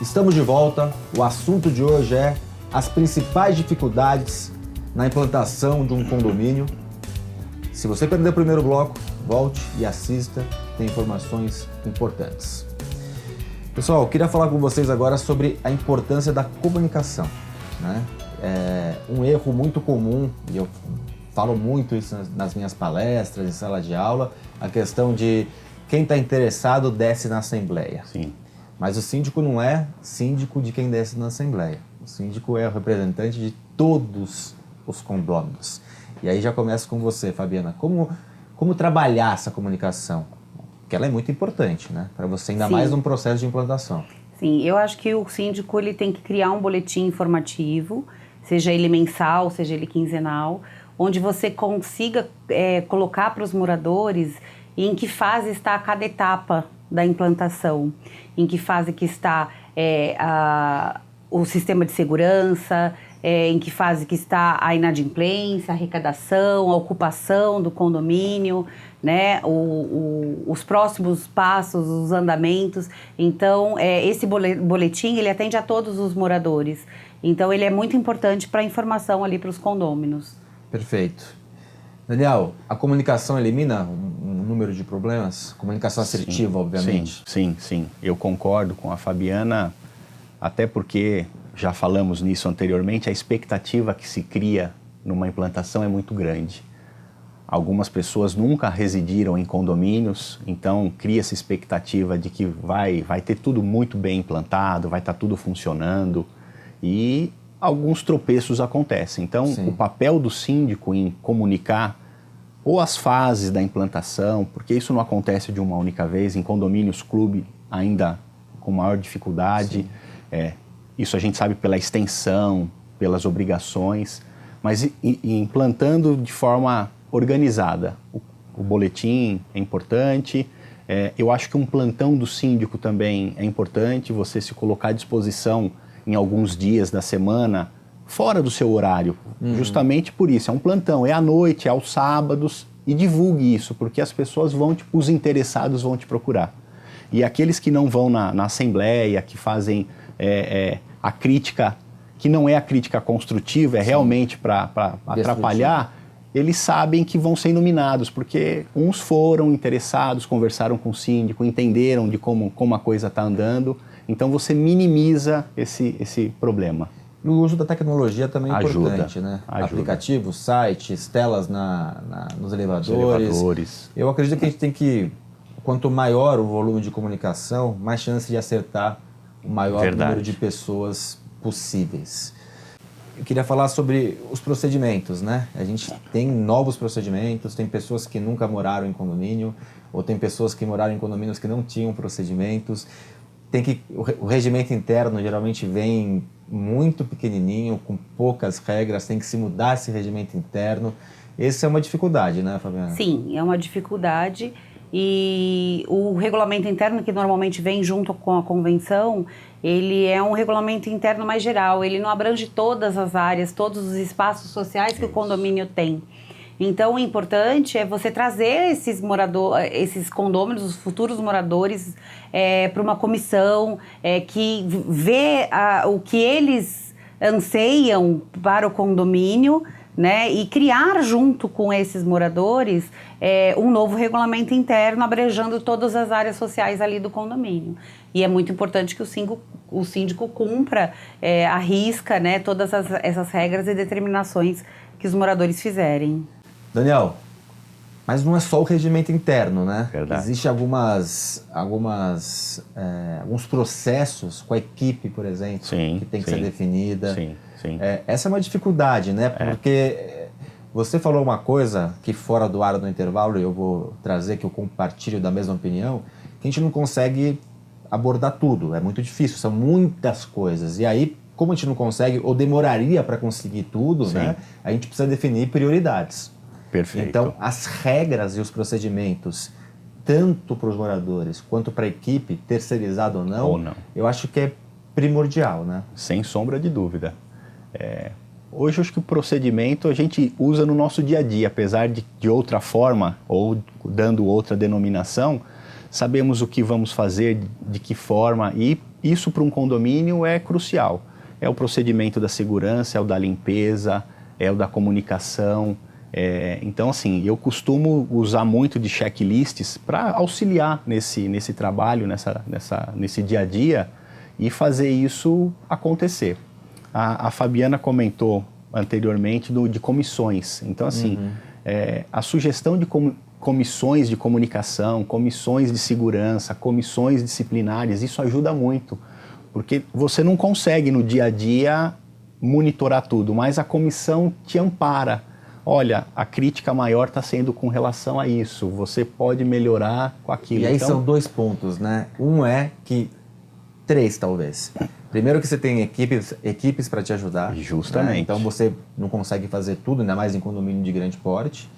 Estamos de volta. O assunto de hoje é as principais dificuldades na implantação de um condomínio. Se você perdeu o primeiro bloco, volte e assista, tem informações importantes. Pessoal, eu queria falar com vocês agora sobre a importância da comunicação, né? É um erro muito comum, e eu falo muito isso nas minhas palestras, em sala de aula, a questão de quem está interessado desce na assembleia. Sim. Mas o síndico não é síndico de quem desce na assembleia. O síndico é o representante de todos os condôminos. E aí já começo com você, Fabiana. Como trabalhar essa comunicação? Porque ela é muito importante, né? Para você, ainda mais num processo de implantação. Sim, eu acho que o síndico ele tem que criar um boletim informativo, seja ele mensal, seja ele quinzenal, onde você consiga colocar para os moradores em que fase está cada etapa da implantação, em que fase que está o sistema de segurança, em que fase que está a inadimplência, a arrecadação, a ocupação do condomínio, né, os próximos passos, os andamentos. Então, esse boletim, ele atende a todos os moradores. Então, ele é muito importante para a informação ali para os condôminos. Perfeito. Daniel, a comunicação elimina um número de problemas? Comunicação assertiva, obviamente. Sim. Eu concordo com a Fabiana, até porque, já falamos nisso anteriormente, a expectativa que se cria numa implantação é muito grande. Algumas pessoas nunca residiram em condomínios, então cria essa expectativa de que vai ter tudo muito bem implantado, vai estar tudo funcionando e alguns tropeços acontecem. Então, o papel do síndico em comunicar ou as fases da implantação, porque isso não acontece de uma única vez, em condomínios, clube ainda com maior dificuldade, isso a gente sabe pela extensão, pelas obrigações, mas implantando de forma organizada. O boletim é importante, eu acho que um plantão do síndico também é importante, você se colocar à disposição em alguns dias da semana, fora do seu horário, justamente por isso, é um plantão, é à noite, é aos sábados, e divulgue isso, porque as pessoas vão, os interessados vão te procurar. E aqueles que não vão na assembleia, que fazem a crítica, que não é a crítica construtiva, é realmente para atrapalhar, eles sabem que vão ser iluminados, porque uns foram interessados, conversaram com o síndico, entenderam de como a coisa está andando, então você minimiza esse problema. E o uso da tecnologia também é importante, né? Ajuda. Aplicativos, sites, telas nos elevadores. Eu acredito que a gente tem que, quanto maior o volume de comunicação, mais chance de acertar o maior número de pessoas possíveis. Eu queria falar sobre os procedimentos, né? A gente tem novos procedimentos, tem pessoas que nunca moraram em condomínio, ou tem pessoas que moraram em condomínios que não tinham procedimentos. O regimento interno geralmente vem muito pequenininho, com poucas regras, tem que se mudar esse regimento interno. Essa é uma dificuldade, né, Fabiana? Sim, é uma dificuldade. E o regulamento interno, que normalmente vem junto com a convenção, ele é um regulamento interno mais geral, ele não abrange todas as áreas, todos os espaços sociais que o condomínio tem. Então, o importante é você trazer esses condôminos, os futuros moradores, para uma comissão que vê o que eles anseiam para o condomínio, né, e criar junto com esses moradores um novo regulamento interno abrangendo todas as áreas sociais ali do condomínio. E é muito importante que o síndico cumpra à risca, né, todas essas regras e determinações que os moradores fizerem. Daniel, mas não é só o regimento interno, né? Verdade. Existem alguns processos com a equipe, por exemplo, que tem que ser definida. Sim. Essa é uma dificuldade, né? Porque você falou uma coisa que fora do ar no intervalo, eu vou trazer, que eu compartilho da mesma opinião, que a gente não consegue abordar tudo, é muito difícil, são muitas coisas. E aí, como a gente não consegue, ou demoraria para conseguir tudo, né? A gente precisa definir prioridades. Perfeito. Então, as regras e os procedimentos, tanto para os moradores quanto para a equipe, terceirizado ou não, eu acho que é primordial, né? Sem sombra de dúvida. Hoje, acho que o procedimento a gente usa no nosso dia a dia, apesar de outra forma ou dando outra denominação, sabemos o que vamos fazer, de que forma, e isso para um condomínio é crucial. É o procedimento da segurança, é o da limpeza, é o da comunicação. Então, assim, eu costumo usar muito de checklists para auxiliar nesse trabalho, nesse dia a dia e fazer isso acontecer. A Fabiana comentou anteriormente de comissões. Então, assim, a sugestão de comissões de comunicação, comissões de segurança, comissões disciplinares, isso ajuda muito. Porque você não consegue no dia a dia monitorar tudo, mas a comissão te ampara. Olha, a crítica maior está sendo com relação a isso, você pode melhorar com aquilo. E aí são 2 pontos, né? Um é que 3 talvez. Primeiro que você tem equipes para te ajudar. Justamente. Né? Então você não consegue fazer tudo, ainda mais em condomínio de grande porte.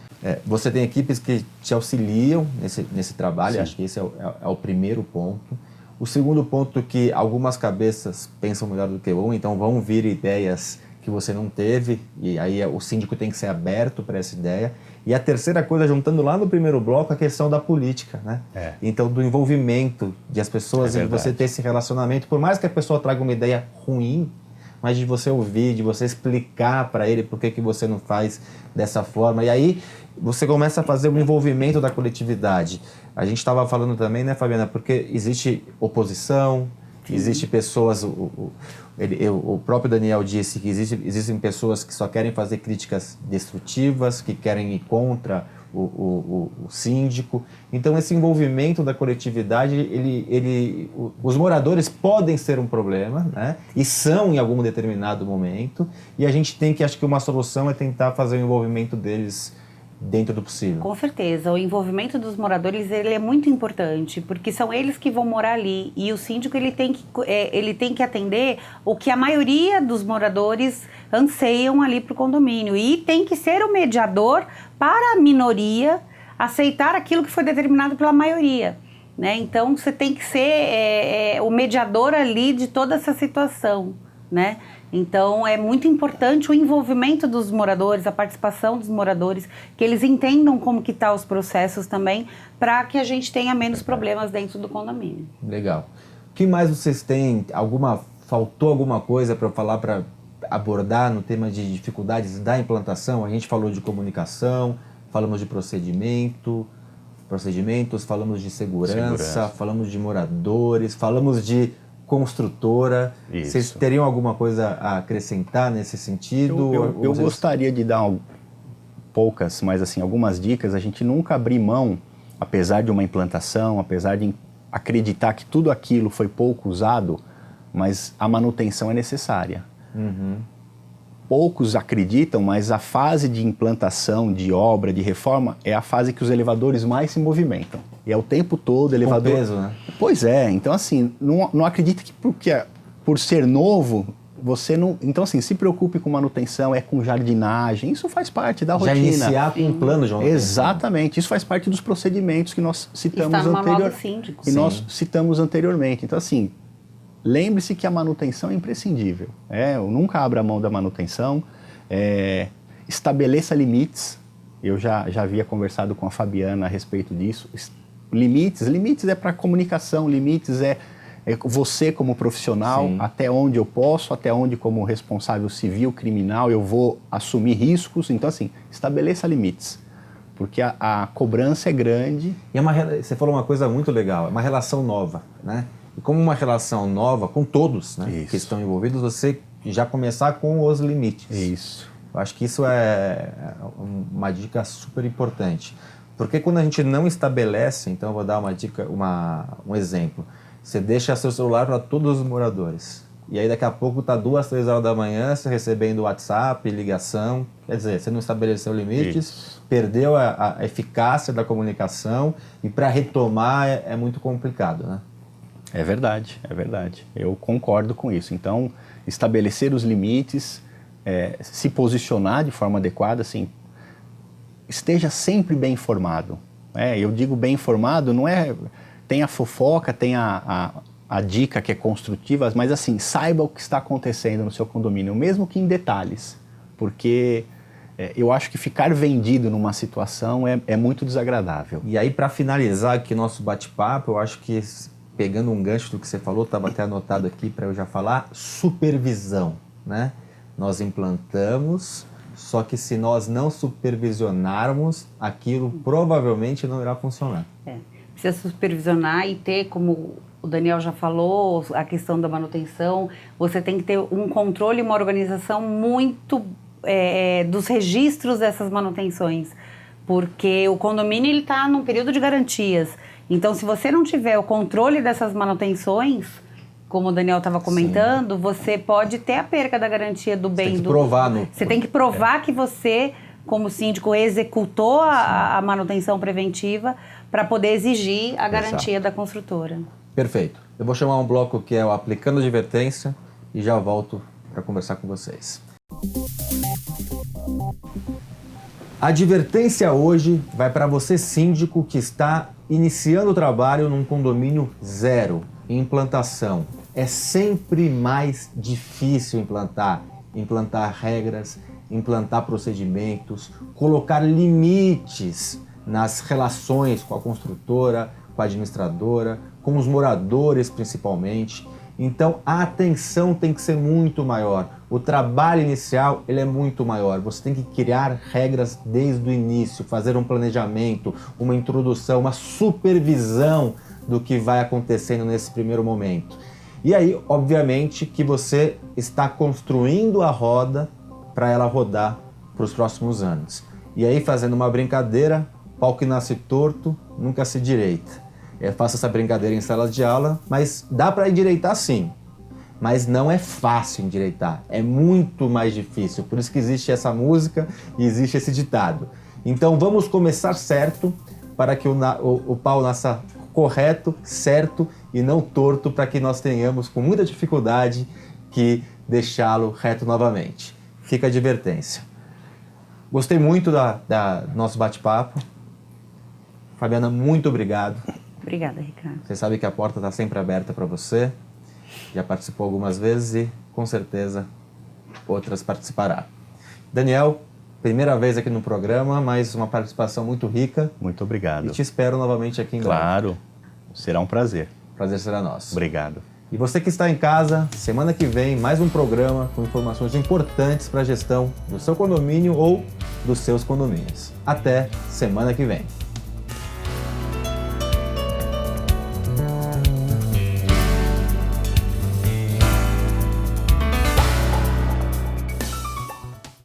Você tem equipes que te auxiliam nesse trabalho, Sim. acho que esse é o primeiro ponto. O segundo ponto é que algumas cabeças pensam melhor do que um, então vão vir ideias que você não teve, e aí o síndico tem que ser aberto para essa ideia. E a terceira coisa, juntando lá no primeiro bloco, a questão da política, né? Então, do envolvimento de as pessoas, de você ter esse relacionamento, por mais que a pessoa traga uma ideia ruim, mas de você ouvir, de você explicar para ele por que você não faz dessa forma. E aí você começa a fazer o envolvimento da coletividade. A gente estava falando também, né, Fabiana, porque existe oposição, existe pessoas... O próprio Daniel disse que existem pessoas que só querem fazer críticas destrutivas, que querem ir contra o síndico. Então, esse envolvimento da coletividade, os moradores podem ser um problema, né? E são em algum determinado momento, e a gente tem que, acho que uma solução é tentar fazer o envolvimento deles dentro do possível. Com certeza, o envolvimento dos moradores ele é muito importante, porque são eles que vão morar ali, e o síndico ele tem que atender o que a maioria dos moradores anseiam ali para o condomínio, e tem que ser o mediador para a minoria aceitar aquilo que foi determinado pela maioria, né? Então você tem que ser o mediador ali de toda essa situação, né? Então, é muito importante o envolvimento dos moradores, a participação dos moradores, que eles entendam como que estão os processos também, para que a gente tenha menos problemas dentro do condomínio. Legal. O que mais vocês têm? Faltou alguma coisa para falar, para abordar no tema de dificuldades da implantação? A gente falou de comunicação, falamos de procedimentos, falamos de segurança, falamos de moradores, falamos de construtora. Isso. Vocês teriam alguma coisa a acrescentar nesse sentido? Eu gostaria de dar poucas, mas assim, algumas dicas. A gente nunca abrir mão, apesar de uma implantação, apesar de acreditar que tudo aquilo foi pouco usado, mas a manutenção é necessária. Poucos acreditam, mas a fase de implantação, de obra, de reforma, é a fase que os elevadores mais se movimentam. E é o tempo todo elevador... Com peso, né? Pois é, então assim, não acredita que por ser novo, você não... Então assim, se preocupe com manutenção, com jardinagem, isso faz parte da rotina. Já iniciar com um plano de manutenção. Exatamente, isso faz parte dos procedimentos que nós citamos Está no manual do síndico. que nós citamos anteriormente. Então assim, lembre-se que a manutenção é imprescindível. Eu nunca abro a mão da manutenção. Estabeleça limites. Eu já havia conversado com a Fabiana a respeito disso. Limites é para comunicação, limites é você como profissional, sim, até onde eu posso, até onde como responsável civil, criminal, eu vou assumir riscos. Então assim, estabeleça limites. Porque a cobrança é grande. E você falou uma coisa muito legal, é uma relação nova, né? E como uma relação nova com todos, né, que estão envolvidos, você já começar com os limites. Isso. Eu acho que isso é uma dica super importante. Porque quando a gente não estabelece, então eu vou dar uma dica, um exemplo. Você deixa seu celular para todos os moradores. E aí daqui a pouco está 2, 3 horas da manhã, você recebendo WhatsApp, ligação. Quer dizer, você não estabeleceu limites, perdeu a eficácia da comunicação, e para retomar é muito complicado, né? É verdade. Eu concordo com isso. Então, estabelecer os limites, se posicionar de forma adequada, assim, esteja sempre bem informado. Eu digo bem informado, não é... Tem a fofoca, tem a dica que é construtiva, mas assim, saiba o que está acontecendo no seu condomínio, mesmo que em detalhes, porque eu acho que ficar vendido numa situação é muito desagradável. E aí, para finalizar aqui nosso bate-papo, eu acho que pegando um gancho do que você falou, estava até anotado aqui para eu já falar, supervisão, né? Nós implantamos, só que se nós não supervisionarmos, aquilo provavelmente não irá funcionar. Precisa supervisionar e ter, como o Daniel já falou, a questão da manutenção, você tem que ter um controle e uma organização muito dos registros dessas manutenções, porque o condomínio está num período de garantias. Então, se você não tiver o controle dessas manutenções, como o Daniel estava comentando, sim, você pode ter a perca da garantia do bem. Você tem que provar. Você tem que provar que você, como síndico, executou a manutenção preventiva para poder exigir a garantia da construtora. Perfeito. Eu vou chamar um bloco que é o Aplicando Advertência e já volto para conversar com vocês. A advertência hoje vai para você, síndico, que está iniciando o trabalho num condomínio zero, em implantação. É sempre mais difícil implantar regras, implantar procedimentos, colocar limites nas relações com a construtora, com a administradora, com os moradores principalmente. Então a atenção tem que ser muito maior. O trabalho inicial ele é muito maior. Você tem que criar regras desde o início, fazer um planejamento, uma introdução, uma supervisão do que vai acontecendo nesse primeiro momento. E aí, obviamente, que você está construindo a roda para ela rodar para os próximos anos. E aí, fazendo uma brincadeira, pau que nasce torto, nunca se direita. Eu faço essa brincadeira em sala de aula, mas dá para endireitar sim. Mas não é fácil endireitar, é muito mais difícil. Por isso que existe essa música e existe esse ditado. Então vamos começar certo para que o pau nasça correto, certo e não torto, para que nós tenhamos com muita dificuldade que deixá-lo reto novamente. Fica a advertência. Gostei muito do nosso bate-papo. Fabiana, muito obrigado. Obrigada, Ricardo. Você sabe que a porta está sempre aberta para você. Já participou algumas vezes e, com certeza, outras participará. Daniel, primeira vez aqui no programa, mas uma participação muito rica. Muito obrigado. E te espero novamente aqui em breve. Claro, será um prazer. Prazer será nosso. Obrigado. E você que está em casa, semana que vem, mais um programa com informações importantes para a gestão do seu condomínio ou dos seus condomínios. Até semana que vem.